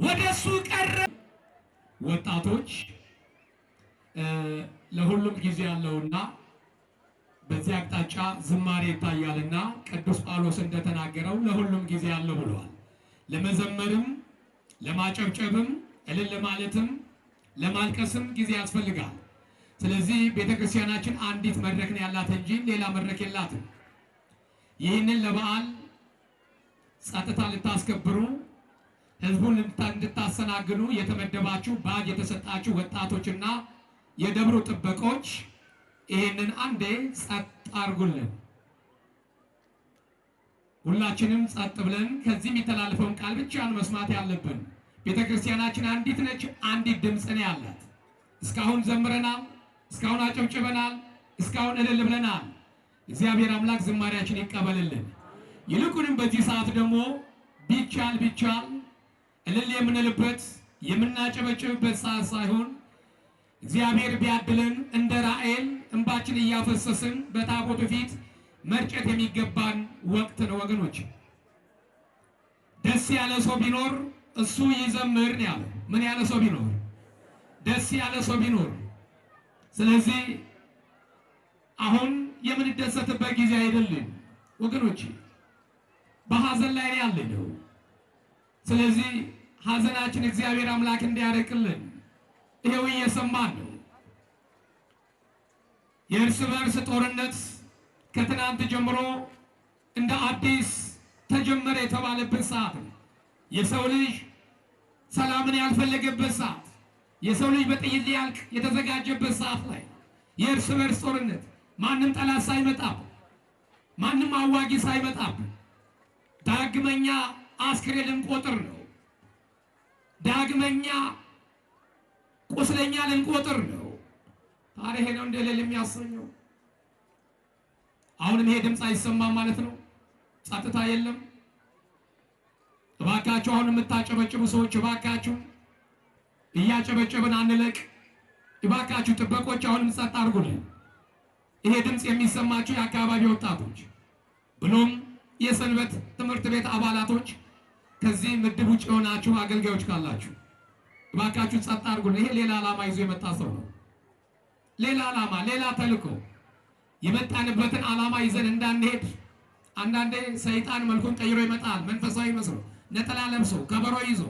ወደሱ ቀረበ። ወጣቶች ለሁሉም ጊዜ ያለውና በዚህ አቅጣጫ ዝማሬ ይታያልና ቅዱስ ጳውሎስ እንደተናገረው ለሁሉም ጊዜ ያለው ብሏል። ለመዘመርም ለማጨብጨብም እልል ለማለትም ለማልቀስም ጊዜ ያስፈልጋል። ስለዚህ ቤተክርስቲያናችን አንዲት መድረክ ነው ያላት እንጂ ሌላ መድረክ የላትም። ይህንን ለበዓል ጸጥታ ልታስከብሩ ህዝቡን እንድታሰናግዱ የተመደባችሁ ባጅ የተሰጣችሁ ወጣቶችና የደብሩ ጥበቆች ይህንን አንዴ ጸጥ አድርጉልን። ሁላችንም ጸጥ ብለን ከዚህ የሚተላለፈውን ቃል ብቻ መስማት ያለብን። ቤተክርስቲያናችን አንዲት ነች፣ አንዲት ድምፅ ነው ያላት። እስካሁን ዘምረናል፣ እስካሁን አጨብጭበናል፣ እስካሁን እልል ብለናል። እግዚአብሔር አምላክ ዝማሬያችን ይቀበልልን። ይልቁንም በዚህ ሰዓት ደግሞ ቢቻል እልል የምንልበት የምናጨበጭብበት ሰዓት ሳይሆን እግዚአብሔር ቢያድልን እንደ ራኤል እንባችን እያፈሰስን በታቦቱ ፊት መርጨት የሚገባን ወቅት ነው ወገኖች። ደስ ያለ ሰው ቢኖር እሱ ይዘምር ነው ያለው። ምን ያለ ሰው ቢኖር? ደስ ያለ ሰው ቢኖር። ስለዚህ አሁን የምንደሰትበት ጊዜ አይደለም ወገኖች፣ በሐዘን ላይ ያለነው። ስለዚህ ሐዘናችን እግዚአብሔር አምላክ እንዲያርቅልን ይሄው እየሰማን ነው። የእርስ በርስ ጦርነት ከትናንት ጀምሮ እንደ አዲስ ተጀመረ የተባለበት ሰዓት ነው። የሰው ልጅ ሰላምን ያልፈለገበት ሰዓት፣ የሰው ልጅ በጥይት ሊያልቅ የተዘጋጀበት ሰዓት ላይ የእርስ በርስ ጦርነት ማንም ጠላት ሳይመጣብ ማንም አዋጊ ሳይመጣብ ዳግመኛ አስክሬን ልንቆጥር ነው። ዳግመኛ ቁስለኛ ልንቆጥር ነው። ታዲያ ይሄ ነው እንደሌለ የሚያሰኘው። አሁንም ይሄ ድምፅ አይሰማም ማለት ነው። ጸጥታ የለም። እባካችሁ አሁን የምታጨበጭቡ ሰዎች እባካችሁ እያጨበጨብን አንለቅ። እባካችሁ ጥበቆች አሁንም ጸጥ አድርጉልን። ይሄ ድምፅ የሚሰማችሁ የአካባቢ ወጣቶች ብሎም የሰንበት ትምህርት ቤት አባላቶች፣ ከዚህ ምድብ ውጭ የሆናችሁ አገልጋዮች ካላችሁ እባካችሁ ጸጥ አድርጉልን። ይሄ ሌላ ዓላማ ይዞ የመጣ ሰው ነው። ሌላ ዓላማ፣ ሌላ ተልእኮ የመጣንበትን ዓላማ ይዘን እንዳንሄድ አንዳንዴ ሰይጣን መልኩን ቀይሮ ይመጣል። መንፈሳዊ መስሎ ነጠላ ለብሶ ከበሮ ይዞ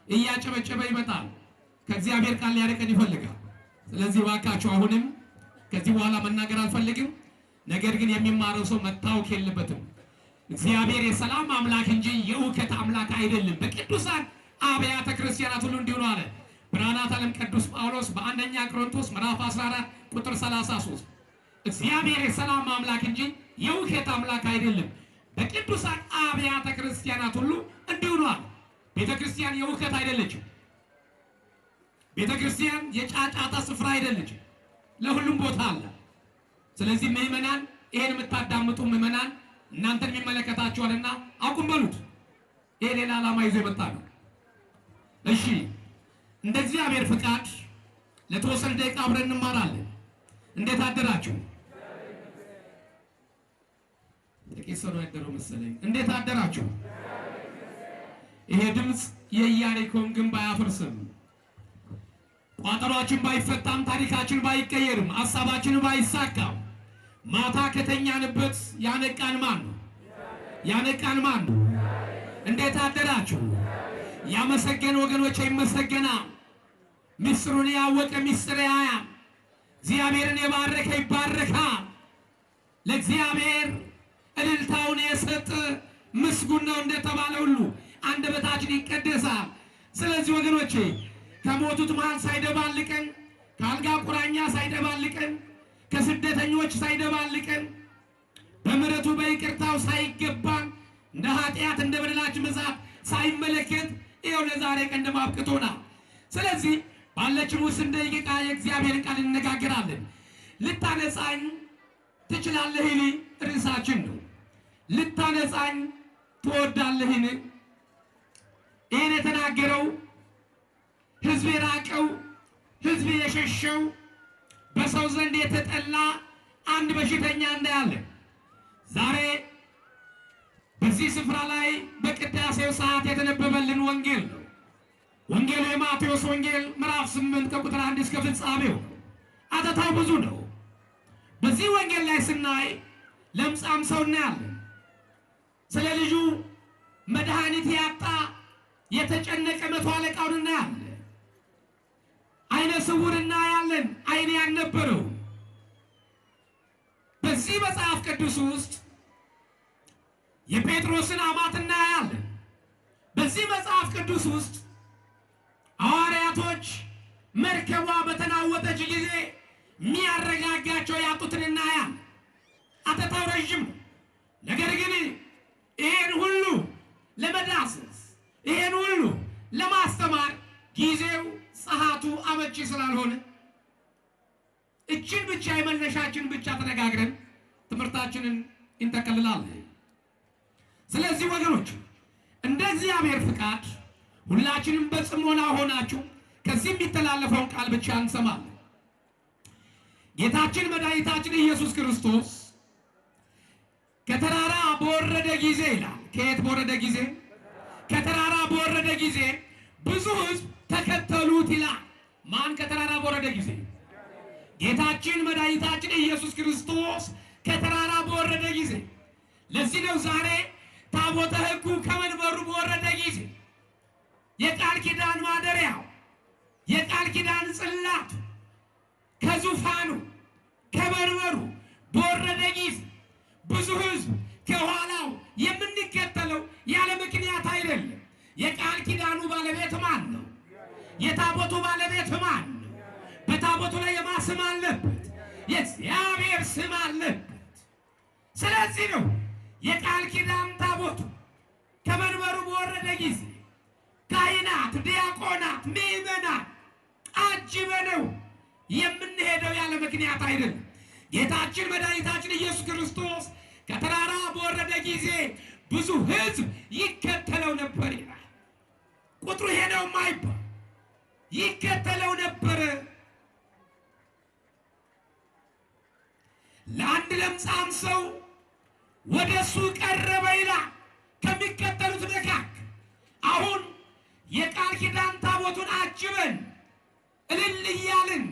እያጨበጨበ ይመጣል። ከእግዚአብሔር ቃል ሊያርቀን ይፈልጋል። ስለዚህ እባካችሁ አሁንም ከዚህ በኋላ መናገር አልፈልግም። ነገር ግን የሚማረው ሰው መታወክ የለበትም። እግዚአብሔር የሰላም አምላክ እንጂ የውከት አምላክ አይደለም። በቅዱሳን አብያተ ክርስቲያናት ሁሉ እንዲሁ ነው አለ ብርሃናት ዓለም ቅዱስ ጳውሎስ በአንደኛ ቆሮንቶስ ምዕራፍ 14 ቁጥር 33 እግዚአብሔር የሰላም አምላክ እንጂ የውከት አምላክ አይደለም። በቅዱሳን አብያተ ክርስቲያናት ሁሉ እንዲሁ ነው አለ። ቤተ ክርስቲያን የውከት አይደለችም። ቤተ ክርስቲያን የጫጫታ ስፍራ አይደለችም። ለሁሉም ቦታ አለ። ስለዚህ ምእመናን፣ ይሄን የምታዳምጡ ምእመናን እናንተን የሚመለከታችኋልና አቁም በሉት። ይሄ ሌላ ዓላማ ይዞ የመጣ ነው። እሺ፣ እንደ እግዚአብሔር ፍቃድ ለተወሰነ ደቂቃ አብረን እንማራለን። እንዴት አደራችሁ? ጥቂት ሰው ያደረው መሰለኝ። እንዴት አደራችሁ? ይሄ ድምፅ የኢያሪኮን ግንብ አያፈርስም። ቋጠሯችን ባይፈታም፣ ታሪካችን ባይቀየርም፣ ሐሳባችን ባይሳካም ማታ ከተኛንበት ያነቃን ማን ነው? ያነቃን ማን ነው? እንዴት አደራችሁ? ያመሰገን ወገኖች ይመሰገናል። ምስጢሩን ያወቀ ምስጢር ያያል። እግዚአብሔርን የባረከ ይባረካል። ለእግዚአብሔር እልልታውን የሰጠ ምስጉን ነው እንደተባለ ሁሉ አንደበታችን ይቀደሳል። ስለዚህ ወገኖቼ ከሞቱት መሃል ሳይደባልቀን፣ ከአልጋ ቁራኛ ሳይደባልቀን፣ ከስደተኞች ሳይደባልቀን፣ በምሕረቱ በይቅርታው ሳይገባን፣ እንደ ኃጢአት እንደ በደላችን ብዛት ሳይመለከት ይኸው ለዛሬ ቀን እንደማብቅቶናል። ስለዚህ ባለችን ውስን ደቂቃ የእግዚአብሔርን ቃል እንነጋገራለን። ልታነጻኝ ትችላለህን? ርዕሳችን ነው። ልታነጻኝ ትወዳለህን? ይህን የተናገረው ሕዝብ የራቀው ሕዝብ የሸሸው በሰው ዘንድ የተጠላ አንድ በሽተኛ እንዳያለን ዛሬ በዚህ ስፍራ ላይ በቅዳሴው ሰዓት የተነበበልን ወንጌል ነው። ወንጌል የማቴዎስ ወንጌል ምዕራፍ 8 ከቁጥር 1 እስከ ፍጻሜው አተታው ብዙ ነው። በዚህ ወንጌል ላይ ስናይ ለምጻም ሰው እናያለን። ስለ ልጁ መድኃኒት ያጣ የተጨነቀ መቶ አለቃውን እናያለን። አይነ ስውር እናያለን፣ አይን ያልነበረው። በዚህ መጽሐፍ ቅዱስ ውስጥ የጴጥሮስን አማት እናያለን። በዚህ መጽሐፍ ቅዱስ ውስጥ ሐዋርያቶች መርከቧ በተናወጠች ጊዜ የሚያረጋጋቸው ያጡትን እናያለን። አተታው ረዥም ነው። ነገር ግን ይሄን ሁሉ ለመዳሰስ ይሄን ሁሉ ለማስተማር ጊዜው ሰዓቱ አመቺ ስላልሆነ እችን ብቻ የመነሻችን ብቻ ተነጋግረን ትምህርታችንን እንጠቀልላለን። ስለዚህ ወገኖች እንደ እግዚአብሔር ፍቃድ ሁላችንም በጽሞና ሆናችሁ ከዚህ የሚተላለፈውን ቃል ብቻ እንሰማለን። ጌታችን መድኃኒታችን ኢየሱስ ክርስቶስ ከተራራ በወረደ ጊዜ ይላል። ከየት በወረደ ጊዜ? ከተራራ በወረደ ጊዜ ብዙ ሕዝብ ተከተሉት ይላል። ማን ከተራራ በወረደ ጊዜ? ጌታችን መድኃኒታችን ኢየሱስ ክርስቶስ ከተራራ በወረደ ጊዜ። ለዚህ ነው ዛሬ ታቦተ ሕጉ ከመንበሩ በወረደ ጊዜ የቃል ኪዳን ማደሪያው የቃል ኪዳን ጽላቱ ከዙፋኑ ከመንበሩ በወረደ ጊዜ ብዙ ሕዝብ ከኋላው የምንከተለው ያለ ምክንያት አይደለም። የቃል ኪዳኑ ባለቤት ማን ነው? የታቦቱ ባለቤት ማን ነው? በታቦቱ ላይ የማን ስም አለበት? የእግዚአብሔር ስም አለበት። ስለዚህ ነው የቃል ኪዳን ታቦቱ ከመንበሩ በወረደ ጊዜ ካህናት፣ ዲያቆናት፣ ምዕመናን አጅበነው የምንሄደው ያለ ምክንያት አይደለም። ጌታችን መድኃኒታችን ኢየሱስ ክርስቶስ ከተራራ በወረደ ጊዜ ብዙ ሕዝብ ይከተለው ነበር ይላል። ቁጥሩ ይሄ ነው የማይባል ይከተለው ነበር። ለአንድ ለምጻም ሰው ወደ እሱ ቀረበ ይላል። ከሚከተሉት መካከል አሁን የቃል ኪዳን ታቦቱን አጅበን እልል እያልን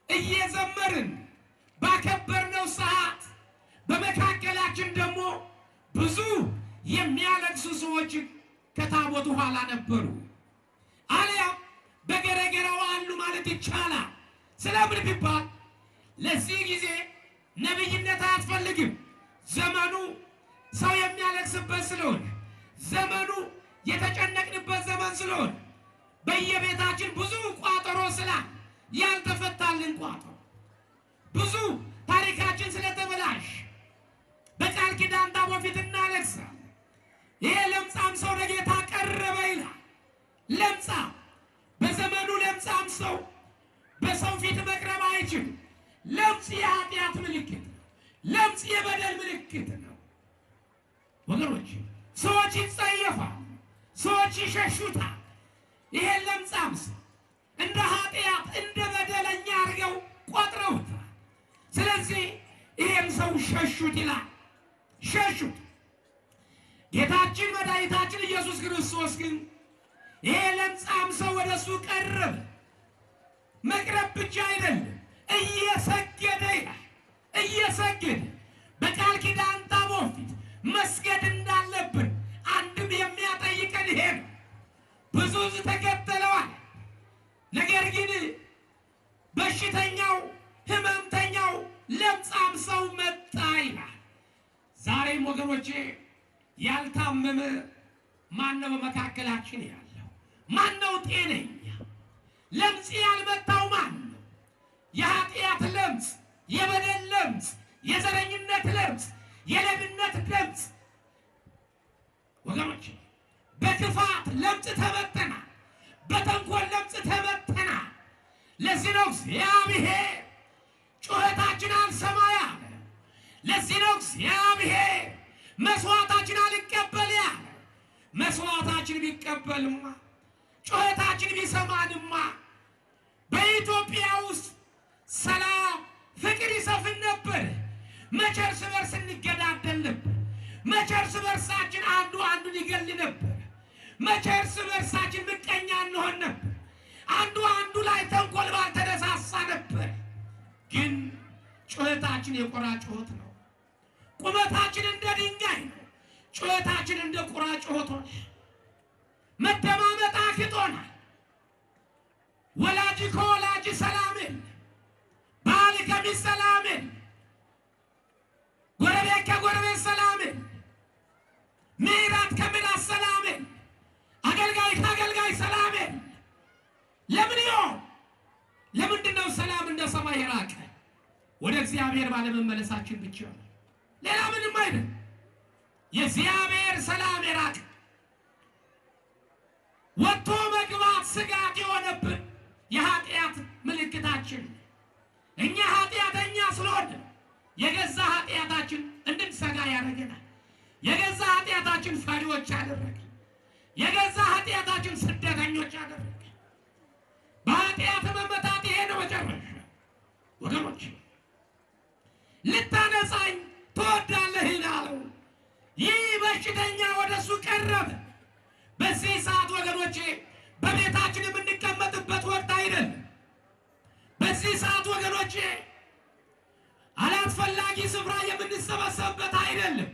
እየዘመርን ባከበርነው ሰዓት በመካከላችን ደግሞ ብዙ የሚያለቅሱ ሰዎች ከታቦቱ ኋላ ነበሩ። አልያም በገረገራው አሉ ማለት ይቻላል። ስለምን ቢባል ለዚህ ጊዜ ነቢይነት አያስፈልግም። ዘመኑ ሰው የሚያለቅስበት ስለሆነ፣ ዘመኑ የተጨነቅንበት ዘመን ስለሆነ፣ በየቤታችን ብዙ ቋጠሮ ስላለ ያልተፈታልን ቋጠሮ ብዙ ታሪካችን ስለተበላሽ በቃል ኪዳን ታቦት ፊት እናለቅሳለን። ይሄ ለምጻም ሰው ለጌታ ቀረበ ይላል። ለምጻም በዘመኑ ለምጻም ሰው በሰው ፊት መቅረብ አይችልም። ለምጽ የኃጢአት ምልክት ነው። ለምጽ የበደል ምልክት ነው። ወገኖች ሰዎች ይጸየፋል፣ ሰዎች ይሸሹታል። ይሄን ለምጻም ሰው እንደ ኃጢአት እንደ በደለኛ አድርገው ቆጥረውታል። ስለዚህ ይሄን ሰው ሸሹት ይላል። ሸሹት። ጌታችን መድኃኒታችን ኢየሱስ ክርስቶስ ግን ይሄ ለምጻም ሰው ወደ እሱ ቀረበ። መቅረብ ብቻ አይደለም፣ እየሰገደ ይላል። እየሰገደ በቃል ኪዳን ታቦት ፊት መስገድ እንዳለብን አንድም የሚያጠይቀን ይሄ ነው። ብዙ ሕዝብ ተከተለዋል። ነገር ግን በሽተኛው ሕመምተኛው ለምጻም ሰው መጣ ይላል። ዛሬም ወገኖቼ ያልታመመ ማነው በመካከላችን ያለው? ማነው ጤነኛ? ለምጽ ያልመታው ማን ነው? የኃጢአት ለምጽ፣ የበደል ለምጽ፣ የዘረኝነት ለምጽ፣ የሌብነት ለምጽ ወገኖቼ በክፋት ለምጽ ተመተና፣ በተንኮል ለምጽ ተመተና። ለዚህ ነው እግዚአብሔር ጩኸታችን አልሰማ ያለ። ለዚህ ነው እግዚአብሔር መስዋዕታችን አልቀበል ያለ። መስዋዕታችን ቢቀበልማ ጩኸታችን ቢሰማንማ በኢትዮጵያ ውስጥ ሰላም፣ ፍቅር ይሰፍን ነበር። መቼ እርስ በርስ እንገዳደል ነበር። መቼ እርስ በርሳችን አንዱ አንዱን ይገል ነበር። መቼ እርስ በርሳችን ምቀኛ ጩኸታችን የቁራ ጩኸት ነው። ቁመታችን እንደ ድንጋይ ነው። ጩኸታችን እንደ ቁራ ጩኸቶች። መደማመጥ አቅቶናል። ወላጅ ከወላጅ ሰላም የለም። ባል ከሚስት ሰላም የለም። ጎረቤት ከጎረቤት ሰላም የለም። ምዕራት ከምዕራት ሰላም የለም። አገልጋይ ከአገልጋይ ሰላም የለም። ለምን ይሆን? ለምንድን ነው ሰላም እንደ ሰማይ የራቀ? ወደ እግዚአብሔር ባለመመለሳችን ብቻ ነው። ሌላ ምንም አይደለም። የእግዚአብሔር ሰላም የራቀ ወጥቶ መግባት ስጋት የሆነብን የኃጢአት ምልክታችን። እኛ ኃጢአተኛ ስለሆነ የገዛ ኃጢአታችን እንድንሰጋ ያደረገናል። የገዛ ኃጢአታችን ፈሪዎች ያደረገ፣ የገዛ ኃጢአታችን ስደተኞች ያደረገ። በኃጢአት መመታት ይሄ ነው መጨረሻ። ወገኖች ልታነጻኝ ትወዳለህ አለው። ይህ በሽተኛ ወደ እሱ ቀረበ። በዚህ ሰዓት ወገኖቼ በቤታችን የምንቀመጥበት ወቅት አይደለም። በዚህ ሰዓት ወገኖቼ አላስፈላጊ ስፍራ የምንሰበሰብበት አይደለም።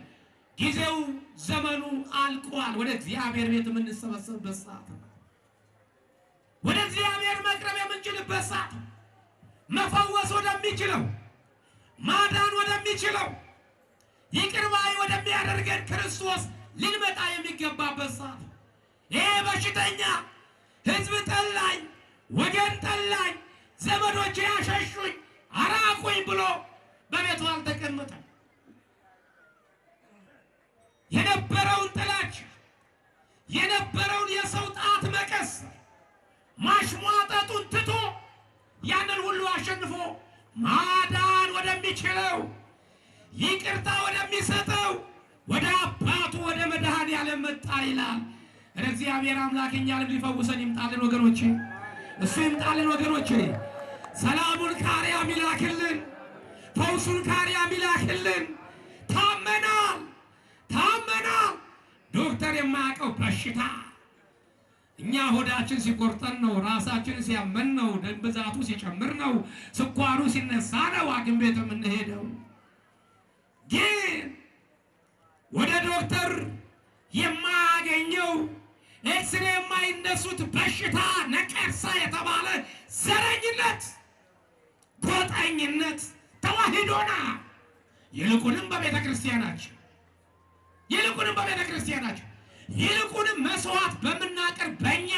ጊዜው ዘመኑ አልቋል። ወደ እግዚአብሔር ቤት የምንሰበሰብበት ሰዓት ነው። ወደ እግዚአብሔር መቅረብ የምንችልበት ሰዓት፣ መፈወስ ወደሚችለው፣ ማዳን ወደሚችለው፣ ይቅር ባይ ወደሚያደርገን ክርስቶስ ልንመጣ የሚገባበት ሰዓት። ይሄ በሽተኛ ሕዝብ ጠላኝ፣ ወገን ጠላኝ፣ ዘመዶቼ ያሸሹኝ፣ አራቁኝ ብሎ በቤቱ አልተቀመጠም። የነበረውን ጥላቻ፣ የነበረውን የሰው ጣት መቀስ ማሽሟጠጡን ትቶ ያንን ሁሉ አሸንፎ ማዳን ወደሚችለው፣ ይቅርታ ወደሚሰጠው ወደ አባቱ ወደ መድኃኔዓለም መጣ ይላል። እግዚአብሔር አምላክ እኛንም ሊፈውሰን ይምጣልን ወገኖቼ። እሱ ይምጣልን ወገኖቼ። ሰላሙን ከአርያም ይላክልን፣ ፈውሱን ከአርያም ይላክልን። ታመናል። ዶክተር የማያውቀው በሽታ እኛ ሆዳችን ሲቆርጠን ነው፣ ራሳችን ሲያመን ነው፣ ደም ብዛቱ ሲጨምር ነው፣ ስኳሩ ሲነሳ ነው ሐኪም ቤት የምንሄደው። ግን ወደ ዶክተር የማያገኘው ኤክስሬ የማይነሱት በሽታ ነቀርሳ የተባለ ዘረኝነት፣ ጎጠኝነት ተዋህዶና ይልቁንም በቤተ ክርስቲያናችን ይልቁንም መስዋዕት በምናቀርብ በእኛ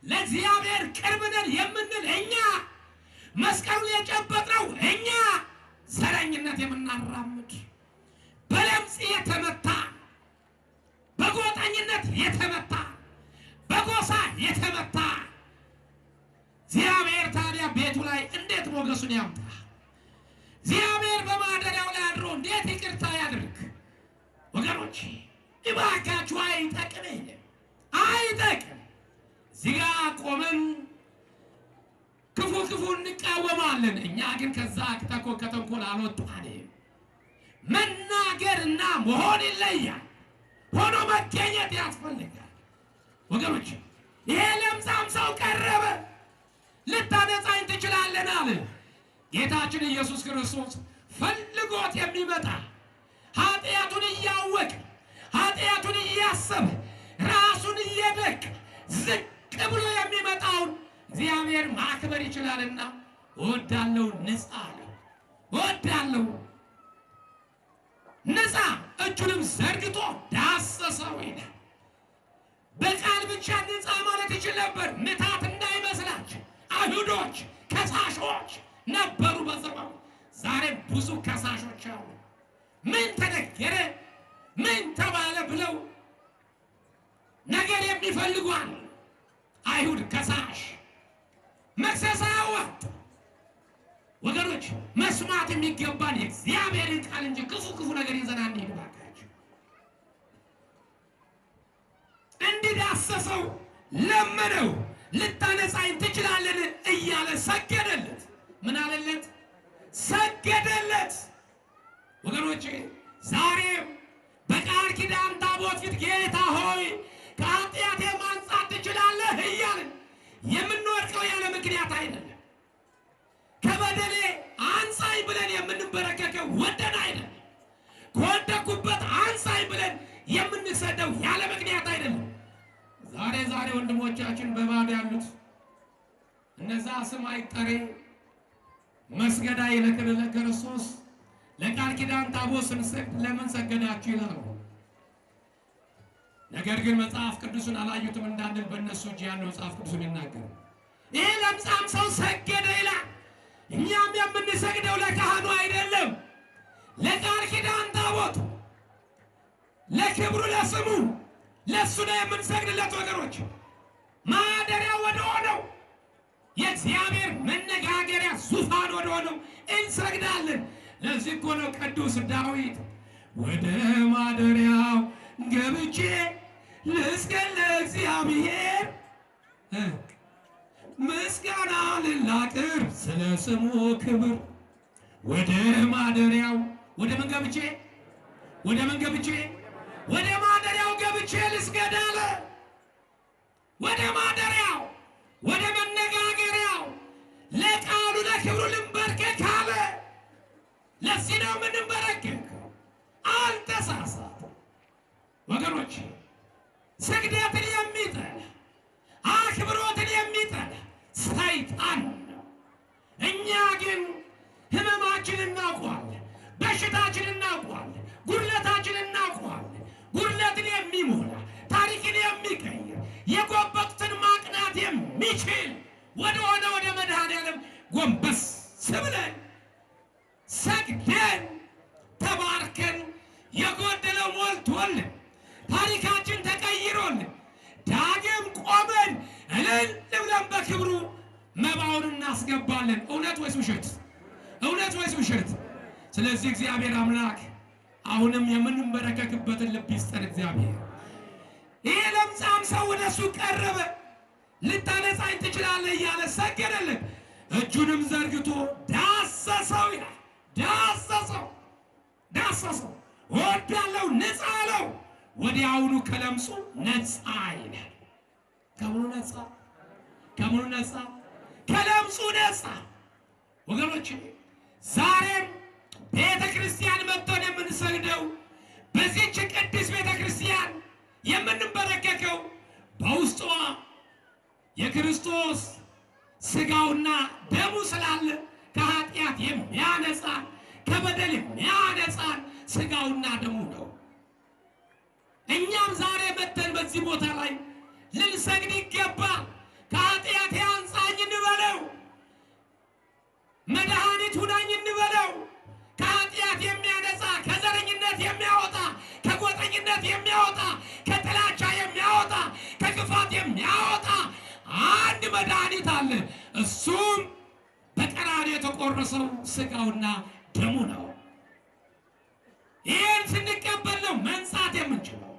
ለእግዚአብሔር ቅርብ ነን የምንል እኛ፣ መስቀሉን የጨበጥነው እኛ፣ ዘረኝነት የምናራምድ በለምጽ የተመታ፣ በጎጠኝነት የተመታ፣ በጎሳ የተመታ እግዚአብሔር ታዲያ ቤቱ ላይ እንዴት ሞገሱን ያምጣ? እግዚአብሔር በማደሪያው ላይ አድሮ እንዴት ይቅርታ ያድርግ? ወገኖች እባካችሁ አይጠቅም። እዚህ ጋ ቆመን ክፉ እንቃወማለን። እኛ ግን ከዛ ከተንኮል አልወጣንም። መናገርና መሆን ይለያል። ሆኖ መገኘት ያስፈልጋል ወገኖች። ይሄ ለምጻም ሰው ቀረበ። ልታነጻኝ ትችላለህ አለ ጌታችን ኢየሱስ ክርስቶስ። ፈልጎት የሚመጣ ኃጢአቱን እያወቀ ኃጢአቱን እያሰበ ራሱን እየደቅ ዝቅ ብሎ የሚመጣውን እግዚአብሔር ማክበር ይችላልና እወዳለሁ ንጻ አለው። እወዳለሁ ንጻ፣ እጁንም ዘርግቶ ዳሰሰው ይላል። በቃል ብቻ ንጻ ማለት ይችል ነበር። ምታት እንዳይመስላችሁ አይሁዶች ከሳሾች ነበሩ በዘመኑ። ዛሬ ብዙ ከሳሾች አሉ። ምን ተነገረ ምን ተባለ ብለው ነገር የሚፈልጓል። አይሁድ ከሳሽ መክሰስ አያዋጥ ወገኖች። መስማት የሚገባን የእግዚአብሔርን ቃል እንጂ ክፉ ነገር ይዘና እንሄድባካችሁ። እንዲዳሰሰው ለመነው። ልታነጻኝ ትችላለን እያለ ሰገደለት። ምን አለለት? ሰገደለት። ወገኖቼ ዛሬም በቃል ኪዳን ታቦት ፊት ጌታ ሆይ ከኃጢአቴ ማንጻት ትችላለህ እያልን የምንወድቀው ያለ ምክንያት አይደለም። ከበደሌ አንጻኝ ብለን የምንበረከት ወደን አይደለም። ከወደኩበት አንሳኝ ብለን የምንሰደው ያለ ምክንያት አይደለም። ዛሬ ወንድሞቻችን በባዶ ያሉት እነዛ ስም አይጠሬ መስገዳይ ለክርስቶስ ለቃል ኪዳን ታቦት ስንሰግድ ለምን ሰገዳችሁ ይላሉ። ነገር ግን መጽሐፍ ቅዱስን አላዩትም እንዳንል በእነሱ እጅ ያለው መጽሐፍ ቅዱስ የሚናገር ይህ ለምጻም ሰው ሰገደ ይላል። እኛም የምንሰግደው ለካህኑ አይደለም፣ ለቃል ኪዳን ታቦቱ ለክብሩ ለስሙ ለእሱ ነው የምንሰግድለት ወገኖች። ማደሪያ ወደ ሆነው የእግዚአብሔር መነጋገሪያ ዙፋን ወደ ሆነው እንሰግዳለን። ለዚህ እኮ ነው ቅዱስ ዳዊት ወደ ማደሪያው ገብቼ ልስገድ ለእግዚአብሔር ምስጋና ላቅርብ ስለ ስሙ ክብር። ወደ ማደሪያው ወደ ምን ገብቼ ወደ ማደሪያው ገብቼ ልስገድ አለ። ወደ ማደሪያው ወደ መነጋገሪያው ለቃሉ ለክብሩ ልንበርከክ አለ። ለዚህ ነው የምንበረከከው። አልተሳሳት ወገኖች። ስግደትን የሚጠላ አክብሮትን የሚጠላ ሰይጣን ነው። እኛ ግን ህመማችንን እናውቀዋለን፣ በሽታችንን እናውቀዋለን፣ ጉድለታችንን እናውቀዋለን። ጉድለትን የሚሞላ ታሪክን የሚቀይር የጎበጡትን ማቅናት የሚችል ወደ መድኃኔዓለም ጎንበስ ብለን ሰግደን ተባርከን የጎደለው ሞልቶልን ታሪካችን ተቀይሮልን ዳግም ቆመን እልል ብለን በክብሩ መባውን እናስገባለን። እውነት ወይስ ውሸት? እውነት ወይስ ውሸት? ስለዚህ እግዚአብሔር አምላክ አሁንም የምንበረከክበትን ልብ ይስጠን። እግዚአብሔር ይሄ ለምጻም ሰው ወደሱ ቀረበ። ልታነጻኝ ትችላለህ እያለ ሰገደለት። እጁንም ዘርግቶ ዳሰሰው ይላል። ዳሰሰው ወዳለው ነፃ አለው። ወዲያውኑ ከለምጹ ነፃ ይላል። ከምኑ ነፃ? ከለምጹ ነፃ። ወገኖች ዛሬም ቤተ ክርስቲያን መጥተን የምንሰግደው በዚህች ቅድስት ቤተ ክርስቲያን የምንበረከከው በውስጧ የክርስቶስ ሥጋውና ደሙ ስላለ ከኃጢአት የሚያነጻን ከበደል የሚያነጻን ሥጋውና ደሙ ነው። እኛም ዛሬ መጥተን በዚህ ቦታ ላይ ልንሰግድ ይገባል። ከኃጢአት አንጻኝ እንበለው፣ መድኃኒት ሁነኝ እንበለው። ከኃጢአት የሚያነጻ ከዘረኝነት የሚያወጣ ከጎጠኝነት የሚያወጣ ከጥላቻ የሚያወጣ ከክፋት የሚያወጣ አንድ መድኃኒት አለ። እሱም በቀራንዮ የተቆረሰው ሥጋውና ደሙ ነው። ይህን ስንቀበል ነው መንጻት የምንችለው።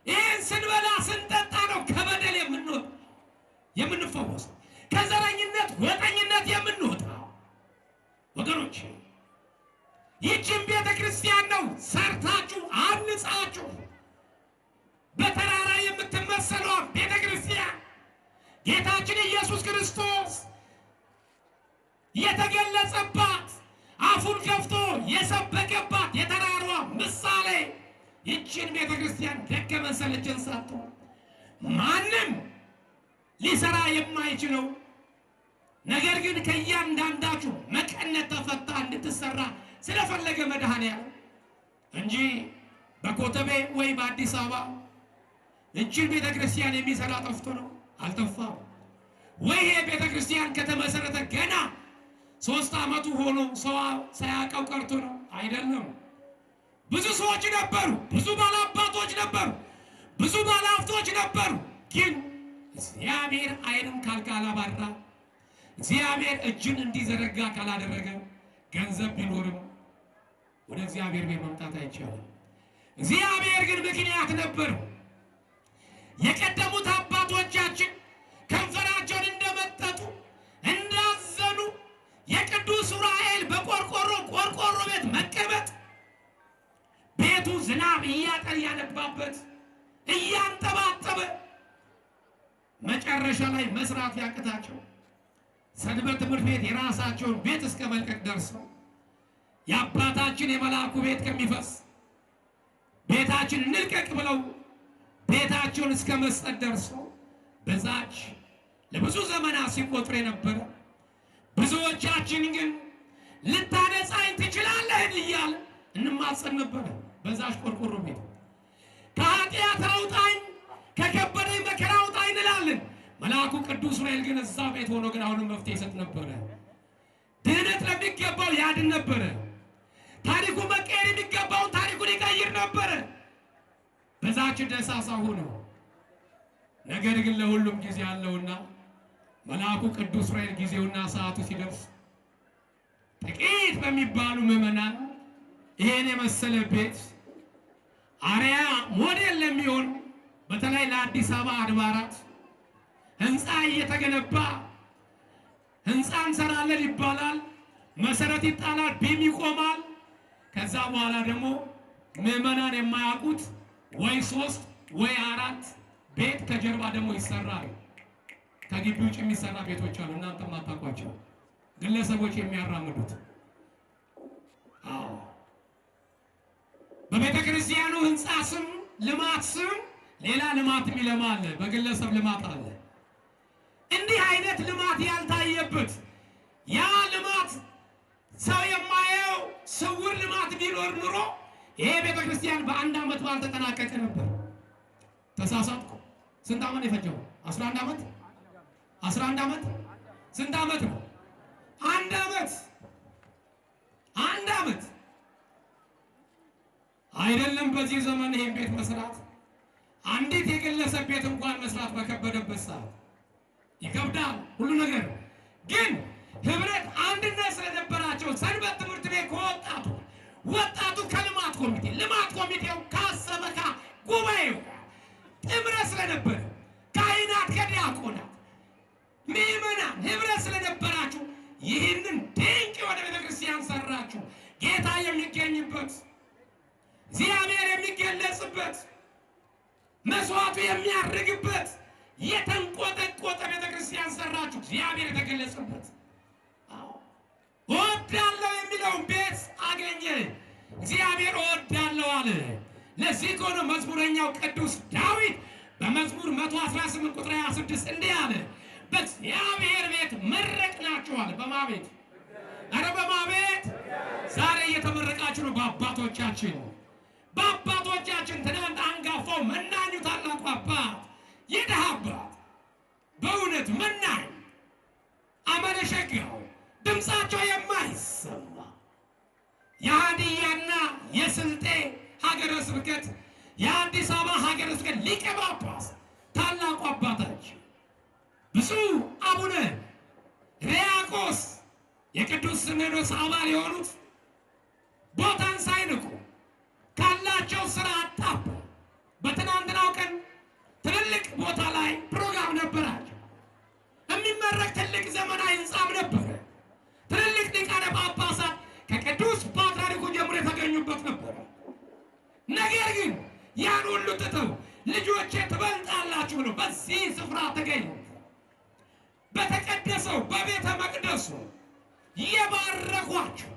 ይህን ስንበላ ስንጠጣ ነው ከበደል የምንፈወሰው፣ ከዘረኝነት ጎጠኝነት የምንወጣው። ወገኖች ይህችን ቤተ ክርስቲያን ነው ሰርታችሁ አንጻችሁ በተራራ የምትመሰለው ቤተ ክርስቲያን ጌታችን ኢየሱስ ክርስቶስ የተገለጸባት አፉን ከፍቶ የሰበከባት የተራሯ ምሳሌ ይህችን ቤተ ክርስቲያን ደከመን ሰለቸን ሳትሆን ማንም ሊሰራ የማይችለው ነገር ግን ከእያንዳንዳችሁ መቀነት ተፈታ እንድትሰራ ስለፈለገ መድኃኔዓለም እንጂ በኮተቤ ወይ በአዲስ አበባ እችን ቤተ ክርስቲያን የሚሰራ ጠፍቶ ነው? አልጠፋም። ወይ ይሄ ቤተ ክርስቲያን ከተመሰረተ ገና 3 ዓመቱ ሆኖ ሰው ሳያውቀው ቀርቶ ነው? አይደለም። ብዙ ሰዎች ነበሩ፣ ብዙ ባለአባቶች ነበሩ፣ ብዙ ባለሀብቶች ነበሩ። ግን እግዚአብሔር ዓይንን ካላባራ፣ እግዚአብሔር እጅን እንዲዘረጋ ካላደረገ ገንዘብ ቢኖርም ወደ እግዚአብሔር ቤት መምጣት አይቻልም። እግዚአብሔር ግን ምክንያት ነበሩ። የቀደሙት አባቶቻችን ከንፈራቸውን እንደመጠጡ እንዳዘኑ የቅዱስ ዑራኤል በቆርቆሮ ቤት መቀመጥ ቤቱ ዝናብ እያነባበት እያንጠባጠበ መጨረሻ ላይ መስራት ያቅታቸው ሰንበት ትምህርት ቤት የራሳቸውን ቤት እስከ መልቀቅ ደርሰው የአባታችን የመልአኩ ቤት ከሚፈስ ቤታችን እንልቀቅ ብለው ቤታቸውን እስከ መስጠት ደርሰው በዛች ለብዙ ዘመናት ሲቆጥሩ የነበረ ብዙዎቻችን ግን ልታነጻኝ ትችላለህ እያለ እንማጸን ነበረ። በዛች ቆርቆሮ ቤት ከኃጢአት አውጣኝ፣ ከከበደኝ መከራ አውጣኝ እንላለን። መልአኩ ቅዱስ ዑራኤል ግን እዛ ቤት ሆኖ ግን አሁንም መፍትሄ ይሰጥ ነበረ። ድህነት ለሚገባው ያድን ነበረ። ታሪኩ መቀየር የሚገባውን ታሪኩን ይቀይር ነበረ። በዛች ደሳሳ ሆኖ ነገር ግን ለሁሉም ጊዜ አለውና መልአኩ ቅዱስ ዑራኤል ጊዜውና ሰዓቱ ሲደርስ ጥቂት በሚባሉ ምዕመናን ይሄን የመሰለ ቤት አርያ ሞዴል ለሚሆን በተለይ ለአዲስ አበባ አድባራት ህንፃ እየተገነባ ህንፃ እንሰራለን ይባላል። መሰረት ይጣላል፣ ቢም ይቆማል። ከዛ በኋላ ደግሞ ምዕመናን የማያውቁት ወይ 3 ወይ 4 ቤት ከጀርባ ደግሞ ይሰራል። ከግቢ ውጭ የሚሰራ ቤቶች አሉ፣ እናንተ ማታውቋቸው ግለሰቦች የሚያራምዱት። አዎ በቤተ ክርስቲያኑ ህንፃ ስም ልማት ስም ሌላ ልማት የሚለማ አለ፣ በግለሰብ ልማት አለ። እንዲህ አይነት ልማት ያልታየበት ያ ልማት ሰው የማየው ስውር ልማት ቢኖር ኑሮ ይሄ ቤተ ክርስቲያን በ1 ዓመት ባልተጠናቀቀ ነበር። ተሳሳትኩ። ስንት ዓመት የፈጀው? 11 ዓመት 11 ዓመት ስንት ዓመት ነው? 1 ዓመት 1 ዓመት አይደለም። በዚህ ዘመን ይሄን ቤት መስራት አንዲት የግለሰብ ቤት እንኳን መስራት በከበደበት ሰዓት ይከብዳል ሁሉ ነገር። ግን ህብረት አንድነት ስለነበራቸው ሰንበት ትምህርት ቤት ከወጣቱ ወጣቱ ከልማት ኮሚቴ ልማት ኮሚቴው ካሰበካ ጉባኤው ጥምረት ስለነበረ ካህናት ከዲያቆናት ምዕመናን ህብረት ስለነበራችሁ ይህንን ድንቅ የሆነ ቤተክርስቲያን ሰራችሁ። ጌታ የሚገኝበት እግዚአብሔር የሚገለጽበት መስዋዕቱ የሚያርግበት የተንቆጠቆጠ ቤተክርስቲያን ሰራችሁ። እግዚአብሔር የተገለጸበት እወዳለሁ የሚለውን ቤት አገኘ። እግዚአብሔር እወዳለሁ አለ። ለዚህ ከሆነ መዝሙረኛው ቅዱስ ዳዊት በመዝሙር 118 ቁጥር 26 እንዲህ አለ፣ በእግዚአብሔር ቤት መረቅናችኋል። በማ ቤት? ኧረ በማ ቤት? ዛሬ እየተመረቃችሁ ነው። በአባቶቻችን በአባቶቻችን ትናንት አንጋፋው መናኙ ታላቁ አባት የድሃ አባት በእውነት መናኝ አመለሸጋው ድምፃቸው የማይሰማ የሀዲያና የስልጤ ሀገረ ስብከት የአዲስ አበባ ሀገረ ስብከት ሊቀ ጳጳስ ታላቁ አባታችን ብፁዕ አቡነ ሪያቆስ የቅዱስ ሲኖዶስ አባል የሆኑት ቦታን ሳይንቁ ካላቸው ስራ አጣብ በትናንትናው ቀን ትልልቅ ቦታ ላይ ፕሮግራም ነበራቸው። የሚመረቅ ትልቅ ዘመናዊ ህንፃም ነበረ። ትልልቅ ሊቃነ ጳጳሳት ከቅዱስ ፓትርያርኩ ጀምሮ የተገኙበት ነበረ። ነገር ግን ያን ሁሉ ትተው ልጆቼ ትበልጣላችሁ ብለው በዚህ ስፍራ ተገኙ። በተቀደሰው በቤተ መቅደሱ የባረኳችሁ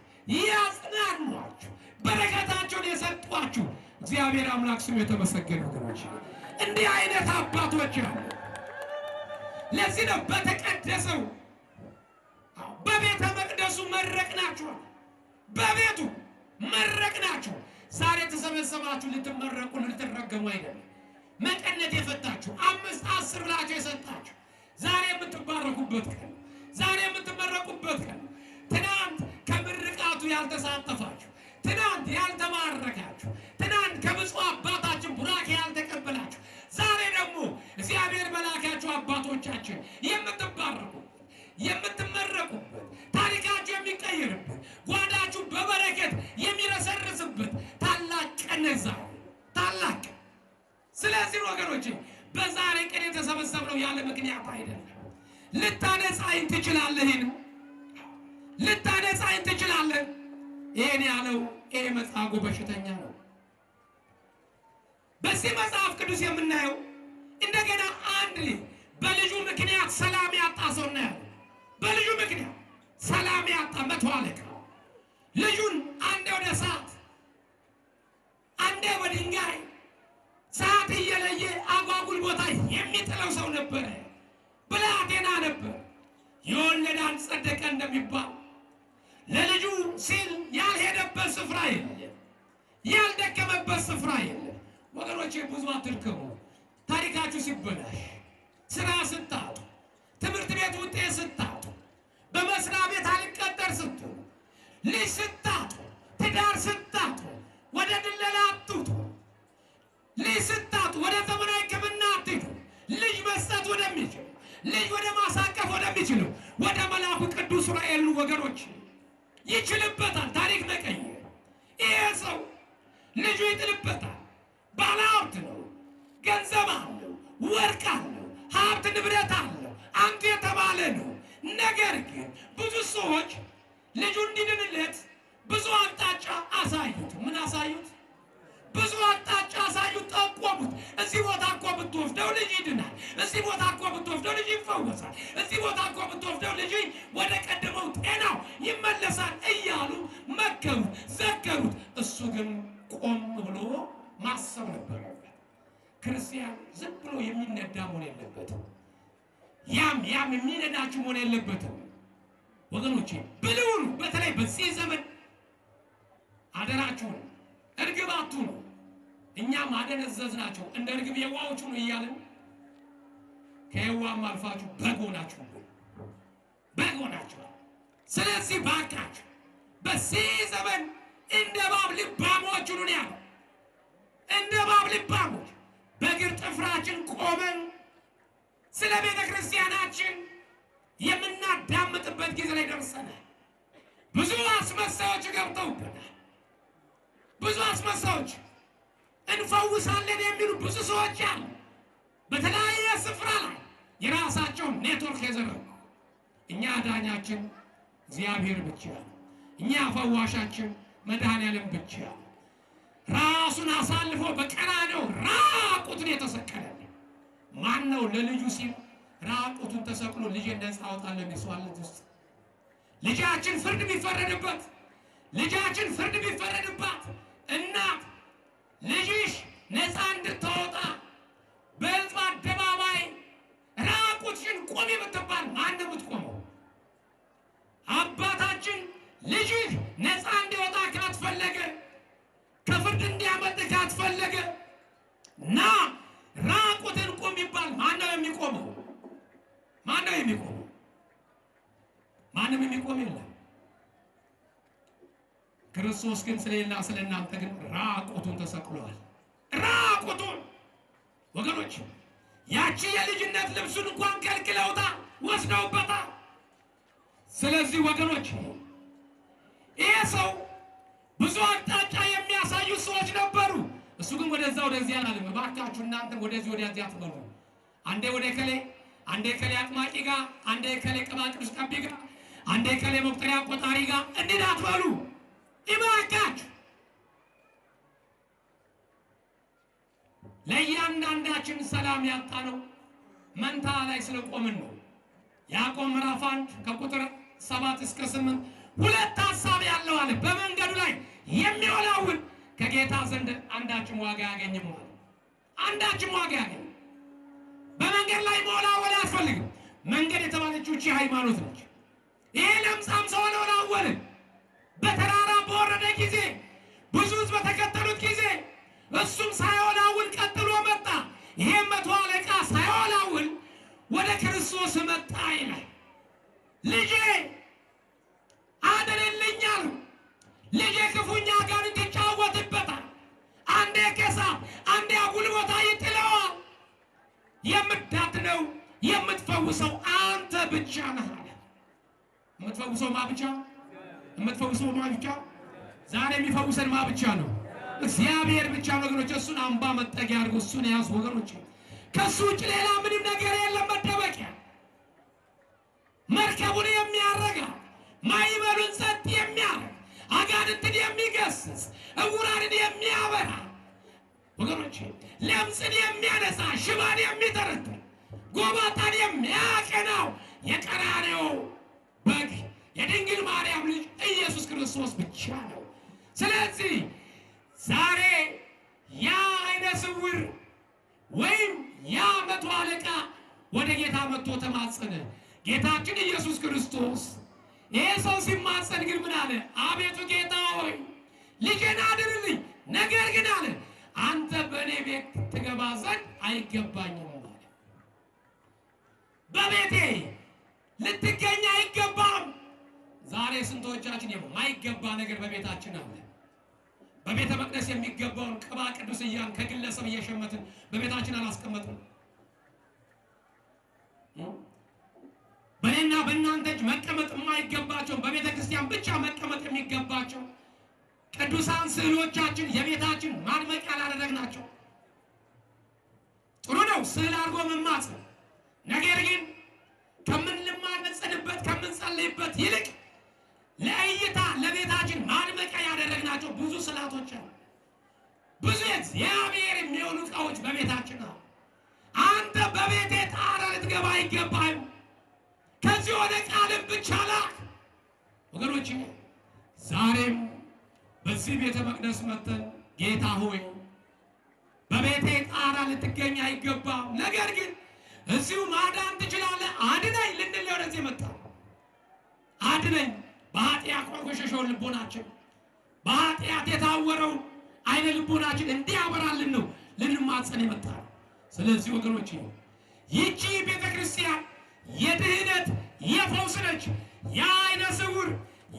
ያጽናኗችሁ በረከታቸውን የሰጧችሁ እግዚአብሔር አምላክ ስሙ የተመሰገነ ወገኖች፣ እንዲህ አይነት አባቶች አሉ። ለዚህ ነው በተቀደሰው በቤተ መቅደሱ መረቅናችሁ፣ በቤቱ መረቅናችሁ። ዛሬ ተሰበሰባችሁ ልትመረቁ ልትረገሙ አይደለም። መቀነት የፈታችሁ 5 10 ብላችሁ የሰጣችሁ ዛሬ የምትባረኩበት ቀን፣ ዛሬ የምትመረቁበት ቀን። ትናንት ከምርቃቱ ያልተሳተፋችሁ፣ ትናንት ያልተባረካችሁ፣ ትናንት ከብፁዕ አባታችን ቡራኬ ያልተቀበላችሁ፣ ዛሬ ደግሞ እግዚአብሔር መላካችሁ አባቶቻችን የምትባረኩበት የምትመረቁበት ታሪካችሁ የሚቀየርበት ጓዳችሁ በበረከት የሚረሰርስበት ታላቅ ቀን ዛሬ ታላቅ። ስለዚህ ወገኖች በዛሬ ቀን የተሰበሰብነው ያለ ምክንያት አይደለም። ልታነጻኝ ትችላለህ፣ ልታነጻኝ ትችላለህ። ይሄን ያለው ይሄ መጻጉዕ በሽተኛ ነው። በዚህ መጽሐፍ ቅዱስ የምናየው እንደገና አንድ በልጁ ምክንያት ሰላም ያጣ ሰው እናያለን። በልጁ ምክንያት ሰላም ያጣ 100 አለቃ ልጁን እንደሚባል ለልጁ ሲል ያልሄደበት ስፍራ የለም፣ ያልደከመበት ስፍራ የለም። ወገኖቼ ብዙ አትድከሙ። ታሪካችሁ ሲበላሽ፣ ስራ ስታጡ፣ ትምህርት ቤት ውጤት ስታጡ፣ በመስሪያ ቤት አልቀጠር ስትሉ፣ ልጅ ስታጡ፣ ትዳር ስታጡ፣ ወደ ድለላ አትውጡ። ልጅ ስታጡ ወደ ዘመናዊ ሕክምና አትሂዱ። ልጅ መስጠት ወደሚችል፣ ልጅ ወደ ማሳቀፍ ወደሚችሉ ወደ መልአኩ ቅዱስ ዑራኤል ወገኖች ይችልበታል ታሪክ መቀየር። ይሄ ሰው ልጁ ይጥልበታል። ባለሀብት ነው፣ ገንዘብ አለው፣ ወርቅ አለው፣ ሀብት ንብረት አለው፣ አንቱ የተባለ ነው። ነገር ግን ብዙ ሰዎች ልጁ እንዲድንለት ብዙ አቅጣጫ አሳዩት። ምን አሳዩት? ብዙ አቅጣጫ አሳዩት፣ ጠቆሙት። እዚህ ቦታ እኮ ብትወስደው ልጅ ይድናል፣ እዚህ ቦታ እኮ ብትወስደው ልጅ ይፈወሳል፣ እዚህ ቦታ እኮ ብትወስደው ልጅ ወደ ቀደመው ጤናው ይመለሳል እያሉ መከሩት፣ ዘከሩት። እሱ ግን ቆም ብሎ ማሰብ ነበረበት። ክርስቲያን ዝም ብሎ የሚነዳ መሆን የለበትም። ያም የሚነዳችሁ መሆን የለበትም። ወገኖቼ ብልውኑ በተለይ በዚህ ዘመን አደራችሁን እርግብ አትሁኑ። እኛም አደነዘዝናቸው እንደ እርግብ የዋሆች ሁኑ እያልን ከየዋህም አልፋችሁ በግ ሆናችሁ ስለዚህ ባካችሁ በዚህ ዘመን እንደ እባብ ልባሞች ሁኑ ያለው። እንደ እባብ ልባሞች በእግር ጥፍራችን ቆመን ስለ ቤተ ክርስቲያናችን የምናዳምጥበት ጊዜ ላይ ደርሰናል። ብዙ አስመሳዮች ገብተውብናል። ብዙ አስመሳዮች እንፈውሳለን የሚሉ ብዙ ሰዎች አሉ። በተለያየ ስፍራ ላይ የራሳቸውን ኔትወርክ የዘረጉ። እኛ ዳኛችን እግዚአብሔር ብቻ ነው። እኛ ፈዋሻችን መድኃኔዓለም ብቻ ነው። ራሱን አሳልፎ በቀራንዮ ራቁቱን የተሰቀለልን ማን ነው? ለልጁ ሲል ራቁቱን ተሰቅሎ ልጄን ነፃ አወጣለሁ የሚል ሰው አለ ውስጥ? ልጃችን ፍርድ ቢፈረድበት፣ ልጃችን ፍርድ ቢፈረድባት እናት ልጅሽ ነፃ እንድታወጣ በሕዝብ አደባባይ ራቁትሽን ቆሚ ብትባል ማን ነው የምትቆመው? አባታችን ልጅህ ነፃ እንዲወጣ ካትፈለገ፣ ከፍርድ እንዲያመልጥ ካትፈለገ ና ራቁትን ቁም ቢባል ማን ነው የሚቆመው? ማን ነው የሚቆመው? ማንም የሚቆም የለም። ክርስቶስ ግን ስለሌላ ስለ እናንተ ግን ራቁቱን ተሰቅሏል። ራቁቱን ወገኖች፣ ያቺ የልጅነት ልብሱን እንኳን ከልክለውታ ወስደውበታል። ስለዚህ ወገኖች ይሄ ሰው ብዙ አቅጣጫ የሚያሳዩ ሰዎች ነበሩ። እሱ ግን ወደዛ ወደዚያ አላለም። እባካችሁ እናንተ ወደዚህ ወደዚያ አትበሉ። አንዴ ወደ ከሌ፣ አንዴ ከሌ አጥማቂ ጋር፣ አንዴ ከሌ ቅባ ቅዱስ ቀቢ ጋር፣ አንዴ ከሌ መቁጠሪያ ቆጣሪ ጋር እንዴት አትበሉ። እባካችሁ ለእያንዳንዳችን ሰላም ያጣነው መንታ ላይ ስለቆምን ነው። ያዕቆብ ምዕራፍ 1 ከቁጥር 7 እስከ 8 ሁለት ሐሳብ ያለው አለ። በመንገዱ ላይ የሚወላውል ከጌታ ዘንድ አንዳችም ዋጋ ያገኝም ማለት አንዳችም ዋጋ ያገኝ። በመንገድ ላይ መወላወል አያስፈልግም። መንገድ የተባለችው እቺ ሃይማኖት ነች። ይሄ ለምጻም ሰው ወላወለ በተራራ በወረደ ጊዜ ብዙ ሕዝብ በተከተሉት ጊዜ እሱም ሳይወላውል ቀጥሎ መጣ። ይሄ መቶ አለቃ ሳይወላውል ወደ ክርስቶስ መጣ ይላል። ልጄ አድንልኛል። ልጄ ክፉኛ ጋር ትጫወትበታል። አንዴ ከሳ አንዴ አጉል ቦታ ይጥለዋል። የምታድነው የምትፈውሰው አንተ ብቻ ነህ አለ። የምትፈውሰው ማ ብቻ? የምትፈውሰው ማ ብቻ? ዛሬ የሚፈውሰን ማ ብቻ ነው? እግዚአብሔር ብቻ ነው ወገኖች። እሱን አምባ መጠጊያ አድርጎ እሱን ያዙ ወገኖች። ከሱ ውጭ ሌላ ምንም ነገር የለም መደበቂያ። መርከቡን የሚያረጋ ማዕበሉን ጸጥ የሚያደርግ አጋንንትን የሚገስጽ ዕውራንን የሚያበራ ወገኖች፣ ለምጽን የሚያነሳ ሽባን የሚተረትር ጎባጣን የሚያቀናው የቀራንዮ በግ የድንግል ማርያም ልጅ ኢየሱስ ክርስቶስ ብቻ ነው። ስለዚህ ዛሬ ያ አይነ ስውር ወይም ያ መቶ አለቃ ወደ ጌታ መጥቶ ተማጸነ። ጌታችን ኢየሱስ ክርስቶስ ይሄ ሰው ሲማጸን ግን ምን አለ? አቤቱ ጌታ ሆይ ልጄን አድንልኝ፣ ነገር ግን አለ አንተ በእኔ ቤት ትገባ ዘንድ አይገባኝም አለ። በቤቴ ልትገኝ አይገባም። ዛሬ ስንቶቻችን የማይገባ ነገር በቤታችን አለ? በቤተ መቅደስ የሚገባውን ቅባ ቅዱስ እያን ከግለሰብ እየሸመትን በቤታችን አላስቀመጥንም። በእኔና በእናንተ እጅ መቀመጥ የማይገባቸው በቤተ ክርስቲያን ብቻ መቀመጥ የሚገባቸው ቅዱሳን ስዕሎቻችን የቤታችን ማድመቂያ አላደረግናቸው። ጥሩ ነው ስዕል አድርጎ መማፀን፣ ነገር ግን ከምንማጸንበት ከምንጸልይበት ይልቅ ለእይታ ለቤታችን ማድመቂያ ያደረግናቸው ብዙ ስዕላቶች አሉ። ብዙ እግዚአብሔር የሚሆኑ ዕቃዎች በቤታችን አሉ። አንተ በቤቴ ጣራ ልትገባ አይገባህም፣ ከዚህ ወደ ቃልም ብቻ ላክ። ወገኖች ዛሬም በዚህ ቤተ መቅደስ መጥተን ጌታ ሆይ በቤቴ ጣራ ልትገኝ አይገባም፣ ነገር ግን እዚሁ ማዳን ትችላለህ፣ አድነኝ ልንል ወደዚህ መጣ። አድነኝ በኃጢአት ቆሸሸውን ልቦናችን በኃጢአት የታወረውን አይነ ልቦናችን እንዲያበራልን ነው ልንማጸን የመጣ። ስለዚህ ወገኖች ይቺ ቤተ ክርስቲያን የድህነት የፈውስ ነች። ያ አይነ ስውር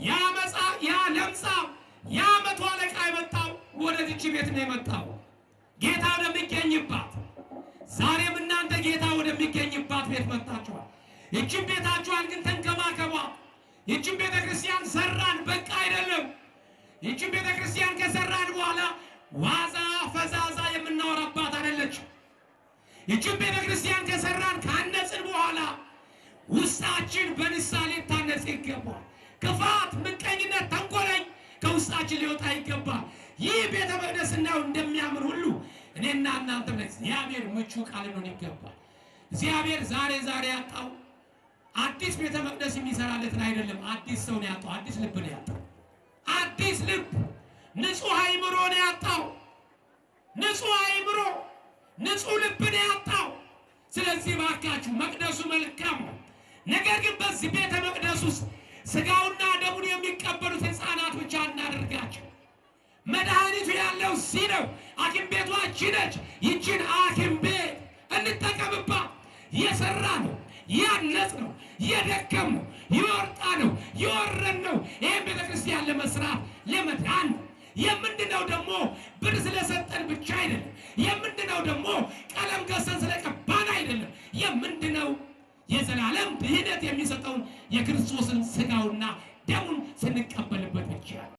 ያ መጻ ያ ለምጻም ያ መቶ አለቃ የመጣው ወደዚች ቤት ነው የመጣው ጌታ ወደሚገኝባት። ዛሬም እናንተ ጌታ ወደሚገኝባት ቤት መጣችኋል። ይቺን ቤታችኋን ግን ተንከባከቧ። ይቺን ቤተ ክርስቲያን ሰራን በቃ አይደለም። ይቺን ቤተ ክርስቲያን ከሰራን በኋላ ዋዛ ፈዛዛ የምናወራባት አይደለች። ይቺን ቤተ ክርስቲያን ከሰራን ካነጽን በኋላ ውስጣችን በንስሐ ሊታነጽ ይገባል። ክፋት፣ ምቀኝነት፣ ተንኮለኝ ከውስጣችን ሊወጣ ይገባል። ይህ ቤተ መቅደስ እናው እንደሚያምር ሁሉ እኔና እናንተ እግዚአብሔር ምቹ ቃል ነው ይገባል። እግዚአብሔር ዛሬ ያጣው አዲስ ቤተ መቅደስ የሚሰራለትን አይደለም፣ አዲስ ሰው ነው ያጣው፣ አዲስ ልብ ነው ያጣው። አዲስ ልብ ንጹህ አይምሮ ነው ያጣው። ንጹህ አይምሮ ንጹህ ልብ ነው ያጣው። ስለዚህ ባካችሁ መቅደሱ መልካም ነው፣ ነገር ግን በዚህ ቤተ መቅደስ ውስጥ ስጋውና ደሙን የሚቀበሉት ሕፃናት ብቻ እናደርጋቸው። መድኃኒቱ ያለው እዚህ ነው። ሐኪም ቤቷ ይህች ነች። ይህችን ሐኪም ቤት እንጠቀምባት። የሰራ ነው ያነጽ ነው የደከም ነው የወጣ ነው የወረን ነው ይህን ቤተ ክርስቲያን ለመስራት ለመዳን ነው። የምንድነው ደግሞ ብር ስለሰጠን ብቻ አይደለም። የምንድነው ደግሞ ቀለም ገዝተን ስለቀባን አይደለም። የምንድነው የዘላለም ድህነት የሚሰጠውን የክርስቶስን ስጋውና ደሙን ስንቀበልበት ብቻ